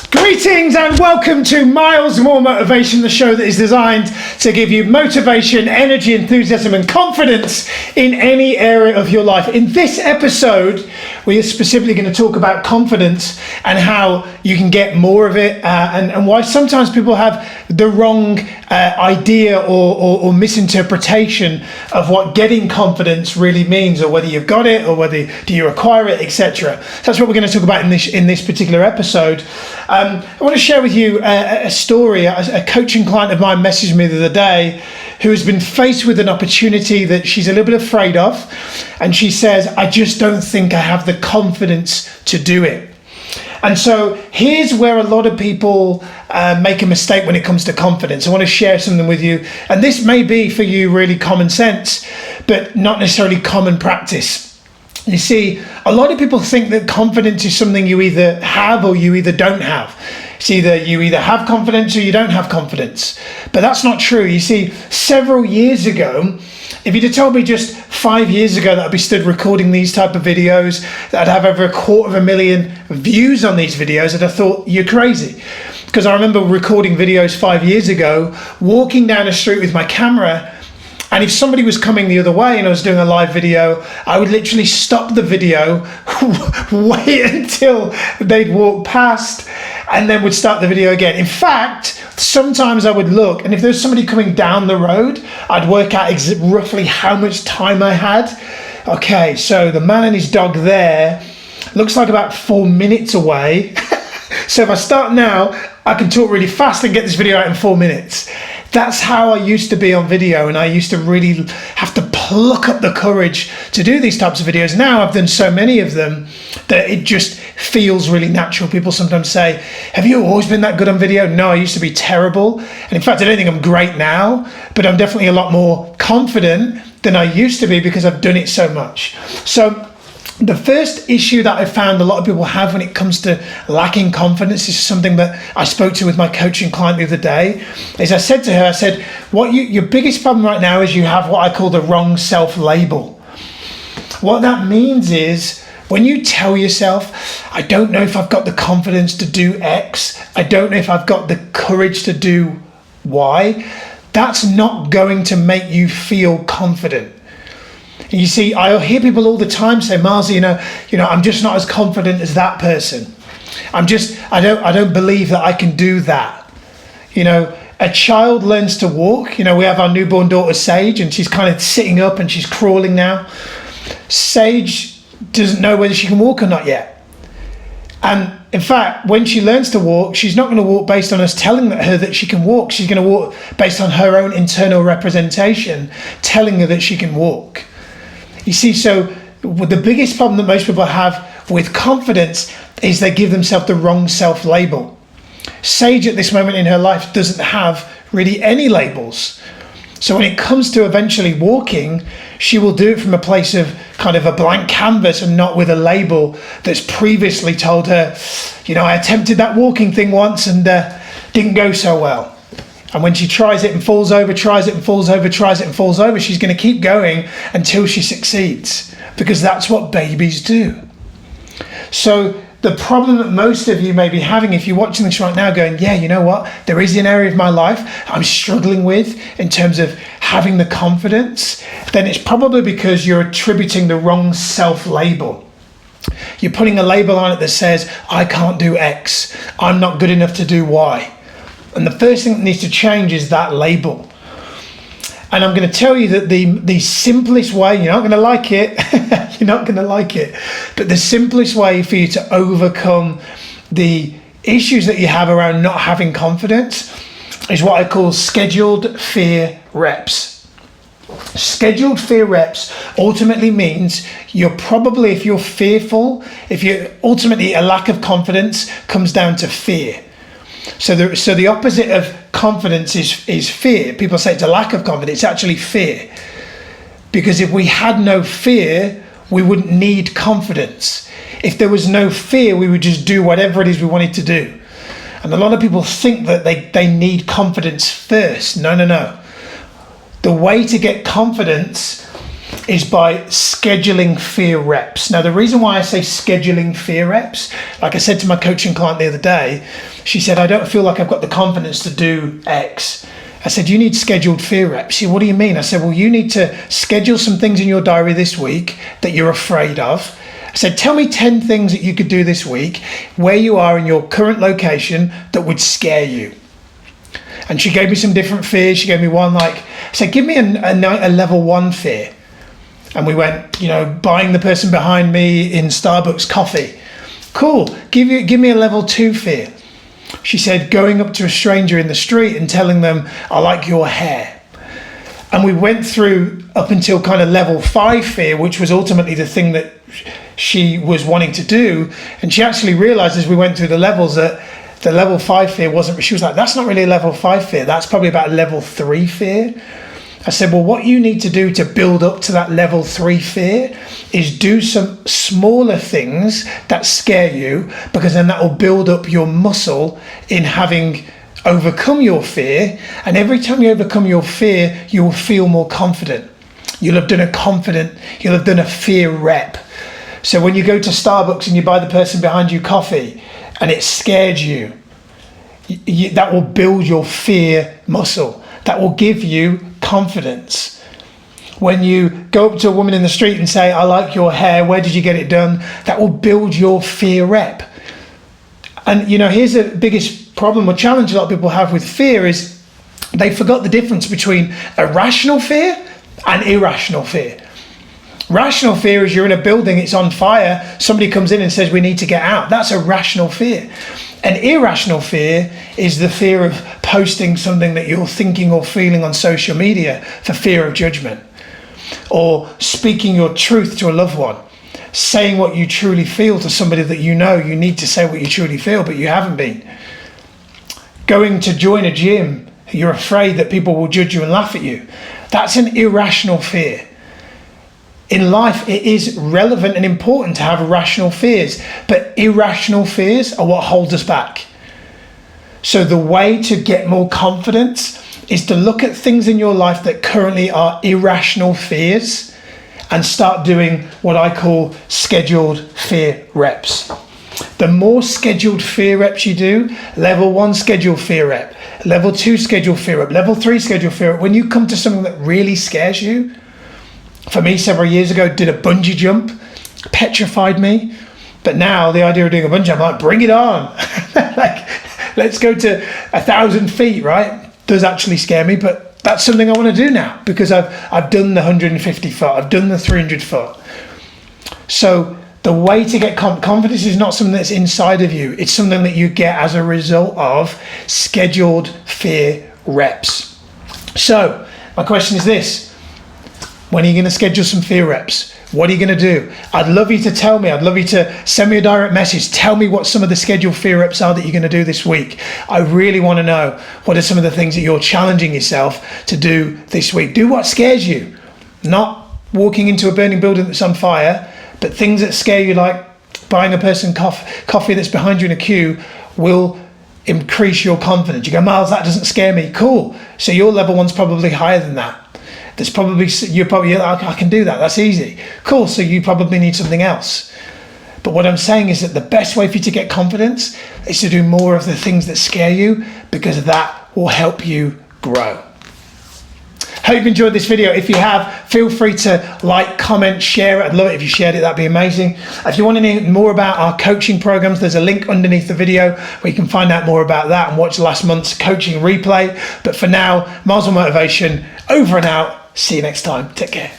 Greetings and welcome to Miles More Motivation, the show that is designed to give you motivation, energy, enthusiasm and confidence in any area of your life. In this episode, we are specifically going to talk about confidence and how you can get more of it and why sometimes people have the wrong idea or misinterpretation of what getting confidence really means, or whether you've got it or whether do you acquire it, etc. That's what we're going to talk about in this particular episode. I want to share with you a story. A coaching client of mine messaged me the other day who has been faced with an opportunity that she's a little bit afraid of. And she says, I just don't think I have the confidence to do it. And so here's where a lot of people make a mistake when it comes to confidence. I want to share something with you. And this may be for you really common sense, but not necessarily common practice. You see, a lot of people think that confidence is something you either have or you either don't have. It's either you either have confidence or you don't have confidence. But that's not true. You see, several years ago, if you'd have told me just 5 years ago that I'd be stood recording these type of videos, that I'd have over 250,000 views on these videos, I'd have thought you're crazy. Because I remember recording videos 5 years ago, walking down the street with my camera, and if somebody was coming the other way and I was doing a live video, I would literally stop the video, wait until they'd walk past, and then would start the video again. In fact, sometimes I would look, and if there's somebody coming down the road, I'd work out roughly how much time I had. Okay, so the man and his dog there looks like about 4 minutes away. So if I start now, I can talk really fast and get this video out in 4 minutes. That's how I used to be on video, and I used to really have to pluck up the courage to do these types of videos. Now I've done so many of them that it just feels really natural. People sometimes say, have you always been that good on video? No, I used to be terrible. And in fact, I don't think I'm great now, but I'm definitely a lot more confident than I used to be because I've done it so much. So the first issue that I found a lot of people have when it comes to lacking confidence is something that I spoke to with my coaching client the other day. Is I said to her, your biggest problem right now is you have what I call the wrong self-label. What that means is when you tell yourself, I don't know if I've got the confidence to do X, I don't know if I've got the courage to do Y, that's not going to make you feel confident. You see, I hear people all the time say, Miles, I'm just not as confident as that person. I don't believe that I can do that. A child learns to walk. We have our newborn daughter, Sage, and she's kind of sitting up and she's crawling now. Sage doesn't know whether she can walk or not yet. And in fact, when she learns to walk, she's not going to walk based on us telling her that she can walk. She's going to walk based on her own internal representation telling her that she can walk. You see, so the biggest problem that most people have with confidence is they give themselves the wrong self-label. Sage at this moment in her life doesn't have really any labels. So when it comes to eventually walking, she will do it from a place of kind of a blank canvas and not with a label that's previously told her, I attempted that walking thing once and didn't go so well. And when she tries it and falls over, tries it and falls over, tries it and falls over, she's going to keep going until she succeeds, because that's what babies do. So the problem that most of you may be having, if you're watching this right now going, yeah, you know what, there is an area of my life I'm struggling with in terms of having the confidence, then it's probably because you're attributing the wrong self-label. You're putting a label on it that says, I can't do X, I'm not good enough to do Y. And the first thing that needs to change is that label. And I'm going to tell you that the simplest way, you're not going to like it, but the simplest way for you to overcome the issues that you have around not having confidence is what I call scheduled fear reps. Scheduled fear reps ultimately means if you're fearful, ultimately a lack of confidence comes down to fear. So the opposite of confidence is fear. People say it's a lack of confidence. It's actually fear. Because if we had no fear, we wouldn't need confidence. If there was no fear, we would just do whatever it is we wanted to do. And a lot of people think that they need confidence first. No. The way to get confidence is by scheduling fear reps. Now, the reason why I say scheduling fear reps, like I said to my coaching client the other day, she said, I don't feel like I've got the confidence to do X. I said, you need scheduled fear reps. She said, what do you mean? I said, well, you need to schedule some things in your diary this week that you're afraid of. I said, tell me 10 things that you could do this week where you are in your current location that would scare you. And she gave me some different fears. She gave me one I said, give me a level 1 fear. And we went, buying the person behind me in Starbucks coffee. Cool. Give me a level 2 fear. She said, going up to a stranger in the street and telling them, I like your hair. And we went through up until kind of level 5 fear, which was ultimately the thing that she was wanting to do. And she actually realized as we went through the levels that the level 5 fear wasn't, she was like, that's not really a level 5 fear. That's probably about a level 3 fear. I said, well, what you need to do to build up to that level 3 fear is do some smaller things that scare you, because then that will build up your muscle in having overcome your fear. And every time you overcome your fear, you will feel more confident. You'll have done a fear rep. So when you go to Starbucks and you buy the person behind you coffee and it scared you, that will build your fear muscle. That will give you confidence. When you go up to a woman in the street and say, I like your hair, where did you get it done? That will build your fear rep. And here's the biggest problem or challenge a lot of people have with fear is they forgot the difference between a rational fear and irrational fear. Rational fear is you're in a building, it's on fire, somebody comes in and says we need to get out. That's a rational fear. An irrational fear is the fear of posting something that you're thinking or feeling on social media for fear of judgment, or speaking your truth to a loved one, saying what you truly feel to somebody that you need to say what you truly feel, but you haven't been. Going to join a gym, you're afraid that people will judge you and laugh at you. That's an irrational fear. In life, it is relevant and important to have rational fears, but irrational fears are what holds us back. So the way to get more confidence is to look at things in your life that currently are irrational fears and start doing what I call scheduled fear reps. The more scheduled fear reps you do, level 1 scheduled fear rep, level 2 scheduled fear rep, level 3 scheduled fear rep, when you come to something that really scares you, for me, several years ago, did a bungee jump, petrified me. But now the idea of doing a bungee jump, I'm like, bring it on. Let's go to 1,000 feet, right? Does actually scare me, but that's something I want to do now because I've done the 150 foot, I've done the 300 foot. So the way to get confidence is not something that's inside of you. It's something that you get as a result of scheduled fear reps. So my question is this. When are you going to schedule some fear reps? What are you going to do? I'd love you to tell me. I'd love you to send me a direct message. Tell me what some of the scheduled fear reps are that you're going to do this week. I really want to know what are some of the things that you're challenging yourself to do this week. Do what scares you. Not walking into a burning building that's on fire, but things that scare you, like buying a person coffee that's behind you in a queue, will increase your confidence. You go, Miles, that doesn't scare me. Cool. So your level 1's probably higher than that. I can do that. That's easy. Cool. So you probably need something else. But what I'm saying is that the best way for you to get confidence is to do more of the things that scare you, because that will help you grow. Hope you've enjoyed this video. If you have, feel free to like, comment, share it. I'd love it if you shared it. That'd be amazing. If you want to know more about our coaching programs, there's a link underneath the video where you can find out more about that and watch last month's coaching replay. But for now, Miles More Motivation, over and out. See you next time. Take care.